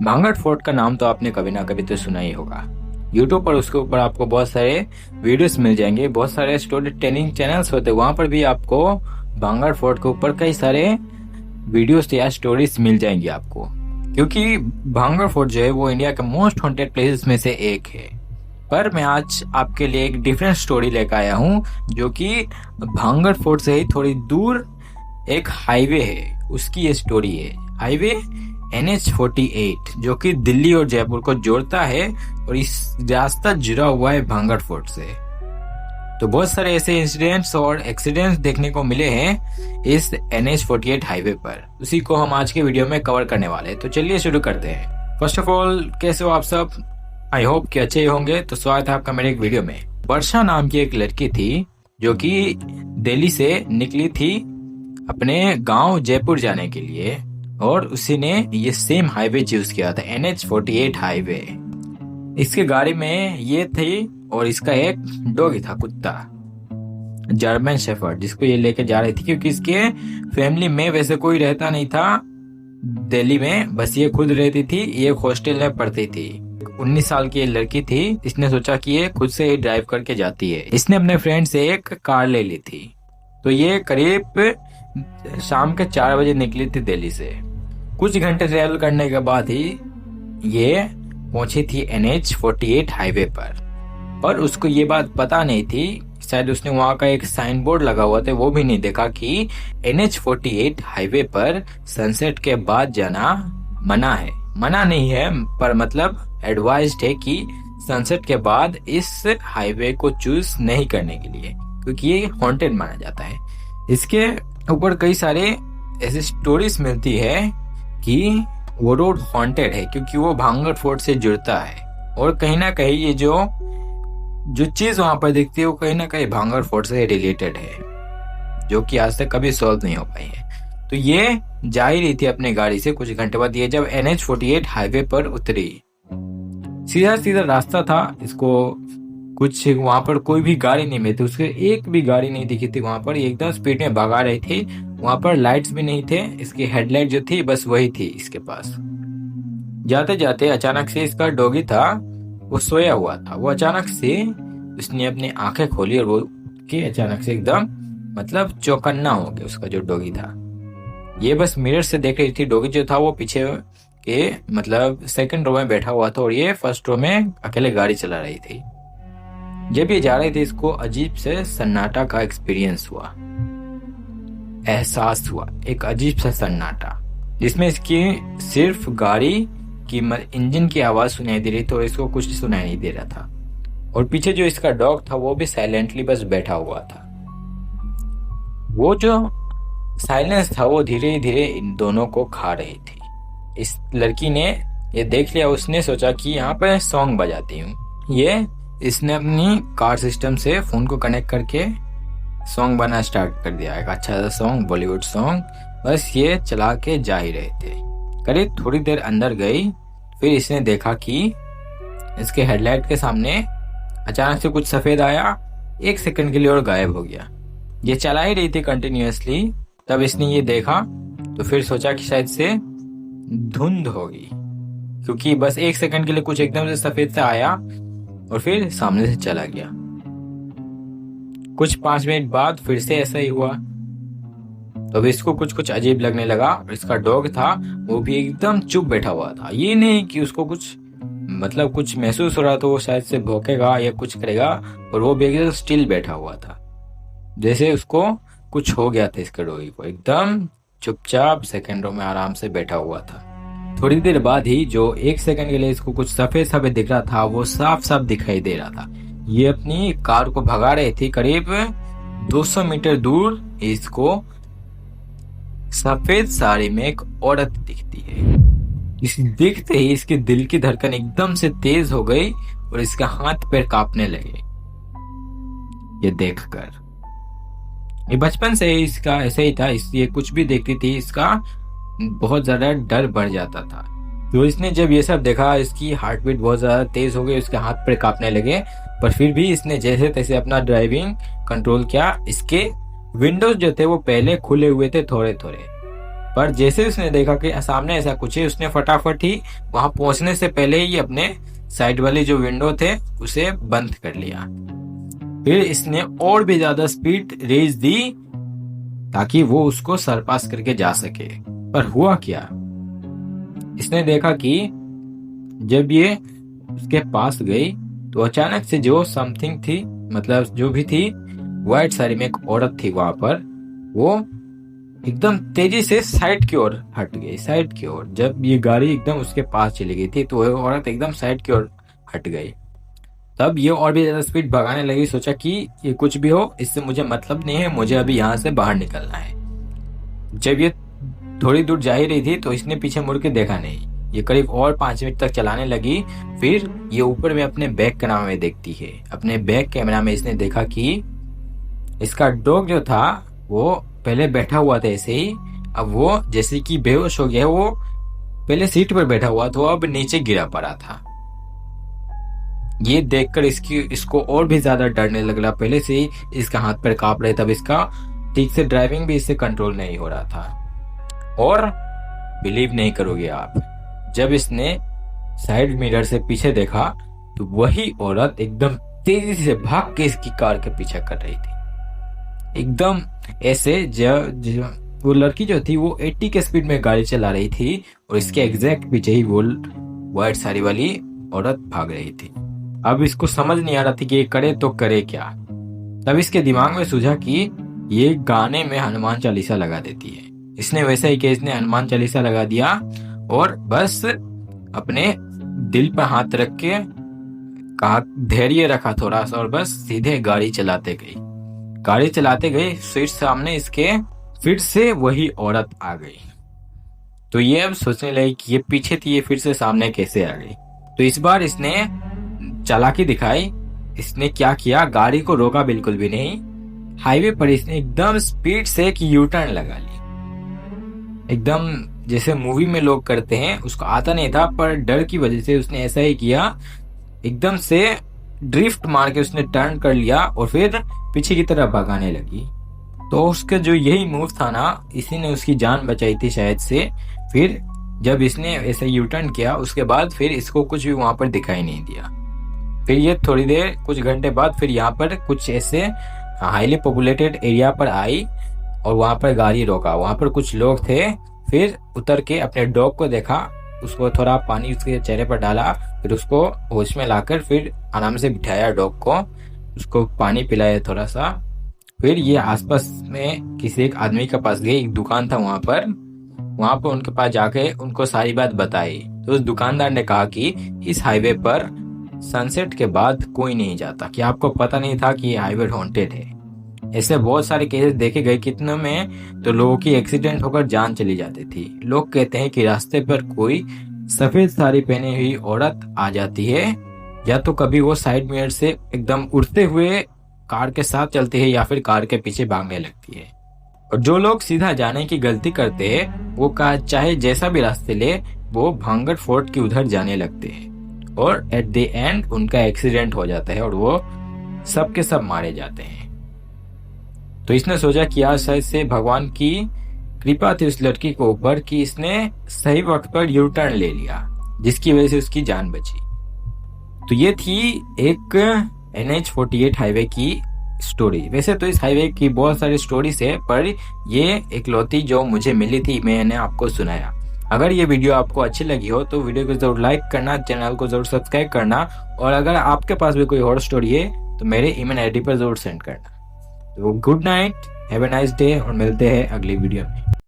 Bhangarh fort का नाम तो आपने कभी ना कभी तो सुना ही होगा। यूट्यूब पर उसके ऊपर आपको बहुत सारे वीडियोस मिल जाएंगे, बहुत सारे स्टोरी टेलिंग चैनल्स होते हैं, वहां पर भी आपको भांगड़ फोर्ट के ऊपर कई सारे वीडियोस या स्टोरीज मिल जाएंगी आपको। क्योंकि भांगड़ फोर्ट जो है वो इंडिया के मोस्ट हॉन्टेड प्लेसेस में से एक है। पर मैं आज आपके लिए एक डिफरेंट स्टोरी लेकर आया हूँ, जो कि भांगड़ फोर्ट से ही थोड़ी दूर एक हाईवे है, उसकी ये स्टोरी है। हाईवे NH48 जो कि दिल्ली और जयपुर को जोड़ता है, और इस रास्ता जुड़ा हुआ है भांगड़ फोर्ट से। तो बहुत सारे ऐसे इंसिडेंट्स और एक्सीडेंट्स देखने को मिले हैं इस NH48 हाईवे पर, उसी को हम आज के वीडियो में कवर करने वाले हैं। तो चलिए शुरू करते हैं। फर्स्ट ऑफ ऑल, कैसे हो आप सब? आई होप कि अच्छे ही होंगे। तो स्वागत है आपका मेरे एक वीडियो में। वर्षा नाम की एक लड़की थी जो कि दिल्ली से निकली थी अपने गांव जयपुर जाने के लिए, और उसी ने ये सेम हाईवे चूज किया था, NH48 हाईवे। इसके गाड़ी में ये थी, और इसका एक डॉगी था, कुत्ता, जर्मन शेफर्ड, जिसको ये लेके जा रही थी। क्योंकि इसके फैमिली में वैसे कोई रहता नहीं था दिल्ली में, बस ये खुद रहती थी, ये हॉस्टल में पढ़ती थी। 19 साल की लड़की थी। इसने सोचा कि ये खुद से ही ड्राइव करके जाती है। इसने अपने फ्रेंड से एक कार ले ली थी। तो ये करीब शाम के 4 बजे निकली थी दिल्ली से। कुछ घंटे ट्रेवल करने के बाद ही ये पहुंची थी NH48 हाईवे पर उसको ये बात पता नहीं थी, शायद उसने वहां का एक साइन बोर्ड लगा हुआ था वो भी नहीं देखा कि NH48 हाईवे पर सनसेट के बाद जाना मना है। मना नहीं है, पर मतलब एडवाइज्ड है कि सनसेट के बाद इस हाईवे को चूज नहीं करने के लिए, क्योंकि ये हॉन्टेड माना जाता है। इसके ऊपर कई सारे ऐसे स्टोरीज मिलती है कि वो रोड हॉन्टेड है, क्योंकि वो भांगड़ फोर्ट से जुड़ता है, और कहीं ना कहीं ये जो चीज वहां पर दिखती है वो कहीं ना कहीं भांगड़ फोर्ट से रिलेटेड है, जो कि आज तक कभी सॉल्व नहीं हो पाई है। तो ये जा ही रही थी अपने गाड़ी से। कुछ घंटे बाद ये जब NH48 हाईवे पर उतरी, सीधा सीधा रास्ता था, इसको कुछ वहां पर कोई भी गाड़ी नहीं मिली थी, उसके एक भी गाड़ी नहीं दिखी थी वहां पर। ये एकदम स्पीड में भगा रही थी। वहां पर लाइट्स भी नहीं थे, इसकी हेडलाइट जो थी बस वही थी इसके पास। जाते जाते अचानक से इसका डॉगी था, वो सोया हुआ था, वो अचानक से उसने अपनी आंखें खोली, और वो के अचानक से एकदम मतलब चौकन्ना हो गया। उसका जो डॉगी था, ये बस मिरर से देख रही थी। डॉगी जो था वो पीछे के मतलब सेकंड रो में बैठा हुआ था, और ये फर्स्ट रो में अकेले गाड़ी चला रही थी। जब ये जा रही थी, इसको अजीब से सन्नाटा का एक्सपीरियंस हुआ, एहसास हुआ, एक अजीब सा सन्नाटा, जिसमें इसकी सिर्फ गाड़ी की इंजन की आवाज सुनाई दे रही थी, और इसको कुछ सुनाई नहीं दे रहा था। और पीछे जो इसका डॉग था वो भी साइलेंटली बस बैठा हुआ था। वो जो साइलेंस था वो धीरे धीरे इन दोनों को खा रही थी। इस लड़की ने ये देख लिया, उसने सोचा कि यहाँ पे सॉन्ग बजाती हूँ। इसने अपनी कार सिस्टम से फोन को कनेक्ट करके सॉन्ग बनाना स्टार्ट कर दिया, एक अच्छा सा सॉन्ग, बॉलीवुड सॉन्ग। बस ये चला के जा ही रहे थे। करीब थोड़ी देर अंदर गई, फिर इसने देखा कि इसके हेडलाइट के सामने अचानक से कुछ सफेद आया, 1 सेकंड के लिए और गायब हो गया। ये चला ही रही थी कंटिन्यूअसली। तब इसने ये देखा तो फिर सोचा कि शायद से धुंध होगी, क्योंकि बस 1 सेकंड के लिए कुछ एकदम से सफेद सा आया और फिर सामने से चला गया। कुछ 5 मिनट बाद फिर से ऐसा ही हुआ। तो इसको कुछ कुछ अजीब लगने लगा, और इसका डॉग था वो भी एकदम चुप बैठा हुआ था। ये नहीं कि उसको कुछ मतलब कुछ महसूस हो रहा था, वो शायद से भौंकेगा या कुछ करेगा, और वो भी एकदम स्टिल बैठा हुआ था, जैसे उसको कुछ हो गया था। इसके डॉगी को एकदम चुपचाप सेकंडों में आराम से बैठा हुआ था। थोड़ी देर बाद ही जो 1 सेकंड के लिए इसको कुछ सफेद सफेद दिख रहा था, वो साफ साफ दिखाई दे रहा था। ये अपनी कार को भगा रही थी। करीब 200 मीटर दूर इसको सफेद साड़ी में एक औरत दिखती है। इस दिखते ही इसके दिल की धड़कन एकदम से तेज हो गई, और इसका हाथ पैर कांपने लगे ये देखकर। ये बचपन से ही इसका ऐसे ही था, इसलिए कुछ भी देखती थी इसका बहुत ज्यादा डर बढ़ जाता था। तो इसने जब ये सब देखा, इसकी हार्ट बीट बहुत ज्यादा तेज हो गई, उसके हाथ पैर कांपने लगे, पर फिर भी इसने जैसे तैसे अपना ड्राइविंग कंट्रोल किया। इसके विंडोज जो थे वो पहले खुले हुए थे थोड़े थोड़े, पर जैसे उसने देखा कि सामने ऐसा कुछ है, उसने फटाफट ही वहां पहुंचने से पहले ही अपने साइड वाले जो विंडो थे उसे बंद कर लिया। फिर इसने और भी ज्यादा स्पीड रेज दी ताकि वो उसको सरपास करके जा सके। पर हुआ क्या, इसने देखा कि जब ये उसके पास गई तो अचानक से जो समथिंग थी, मतलब जो भी थी, व्हाइट साड़ी में एक औरत थी वहां पर, वो एकदम तेजी से साइड की ओर हट गई, साइड की ओर। जब ये गाड़ी एकदम उसके पास चली गई थी तो वो औरत एकदम साइड की ओर हट गई। तब ये और भी ज्यादा स्पीड भगाने लगी, सोचा कि ये कुछ भी हो इससे मुझे मतलब नहीं है, मुझे अभी यहाँ से बाहर निकलना है। जब ये थोड़ी दूर जा ही रही थी तो इसने पीछे मुड़ के देखा नहीं। ये करीब और 5 मिनट तक चलाने लगी। फिर ये ऊपर में अपने बैक कैमरा में देखती है। अपने बैक कैमरा में इसने देखा कि इसका डॉग जो था वो पहले बैठा हुआ था ऐसे ही, अब वो जैसे कि बेहोश हो गया, वो पहले सीट पर बैठा हुआ था, अब नीचे गिरा पड़ा था। ये देखकर इसको और भी ज्यादा डरने लगा। पहले से ही इसका हाथ पैर कांप रहे, तब इसका ठीक से ड्राइविंग भी इससे कंट्रोल नहीं हो रहा था। और बिलीव नहीं करोगे आप, जब इसने साइड मिरर से पीछे देखा तो वही औरत एकदम तेजी से भाग के इसकी कार के पीछे कर रही थी। एकदम ऐसे जब वो लड़की जो थी वो 80 के स्पीड में गाड़ी चला रही थी और इसके एग्जैक्ट पीछे ही वो व्हाइट साड़ी वाली औरत भाग रही थी। अब इसको समझ नहीं आ रहा थी कि ये करे तो करे क्या। तब इसके दिमाग में सूझा कि ये गाने में हनुमान चालीसा लगा देती है। इसने वैसा ही कि इसने हनुमान चालीसा लगा दिया और बस अपने दिल पर हाथ रख के कहा, धैर्य रखा थोड़ा सा, और बस सीधे गाड़ी चलाते गई। गाड़ी चलाते गई, फिर सामने इसके फिर से वही औरत आ गई। तो ये अब सोचने लगी कि ये पीछे थी, ये फिर से सामने कैसे आ गई। तो इस बार इसने चालाकी दिखाई। इसने क्या किया, गाड़ी को रोका बिल्कुल भी नहीं, हाईवे पर इसने एकदम स्पीड से एक यू टर्न लगा ली। एकदम जैसे मूवी में लोग करते हैं, उसको आता नहीं था पर डर की वजह से उसने ऐसा ही किया, एकदम से ड्रिफ्ट मार के उसने टर्न कर लिया और फिर पीछे की तरफ भगाने लगी। तो उसका जो यही मूव था ना, इसी ने उसकी जान बचाई थी शायद से। फिर जब इसने ऐसे यू टर्न किया उसके बाद फिर इसको कुछ भी वहां पर दिखाई नहीं दिया। फिर ये थोड़ी देर, कुछ घंटे बाद फिर यहाँ पर कुछ ऐसे हाईली पॉपुलेटेड एरिया पर आई और वहां पर गाड़ी रोका। वहां पर कुछ लोग थे। फिर उतर के अपने डॉग को देखा, उसको थोड़ा पानी उसके चेहरे पर डाला, फिर उसको होश में लाकर फिर आराम से बिठाया डॉग को, उसको पानी पिलाया थोड़ा सा। फिर ये आसपास में किसी एक आदमी के पास गई, एक दुकान था वहां पर उनके पास जाके उनको सारी बात बताई। तो उस दुकानदार ने कहा कि इस हाईवे पर सनसेट के बाद कोई नहीं जाता, कि आपको पता नहीं था कि ये हाईवे हॉन्टेड है। ऐसे बहुत सारे केसेस देखे गए, कितने में तो लोगों की एक्सीडेंट होकर जान चली जाती थी। लोग कहते हैं कि रास्ते पर कोई सफेद साड़ी पहने हुई औरत आ जाती है, या तो कभी वो साइड मिरर से एकदम उड़ते हुए कार के साथ चलती है या फिर कार के पीछे भागने लगती है। और जो लोग सीधा जाने की गलती करते हैं वो चाहे जैसा भी रास्ते ले, वो भांगड़ फोर्ट की उधर जाने लगते हैं और एट द एंड उनका एक्सीडेंट हो जाता है और वो सब के सब मारे जाते हैं। तो इसने सोचा कि आज शायद से भगवान की कृपा थी उस लड़की को ऊपर कि इसने सही वक्त पर यू टर्न ले लिया, जिसकी वजह से उसकी जान बची। तो ये थी एक NH-48 हाईवे की स्टोरी। वैसे तो इस हाईवे की बहुत सारी स्टोरीज है, पर ये इकलौती जो मुझे मिली थी मैंने आपको सुनाया। अगर ये वीडियो आपको अच्छी लगी हो तो वीडियो को जरूर लाइक करना, चैनल को जरूर सब्सक्राइब करना, और अगर आपके पास भी कोई और स्टोरी है तो मेरे ईमेल आईडी पर जरूर सेंड करना। तो good night, have a nice day, और मिलते हैं अगली वीडियो में।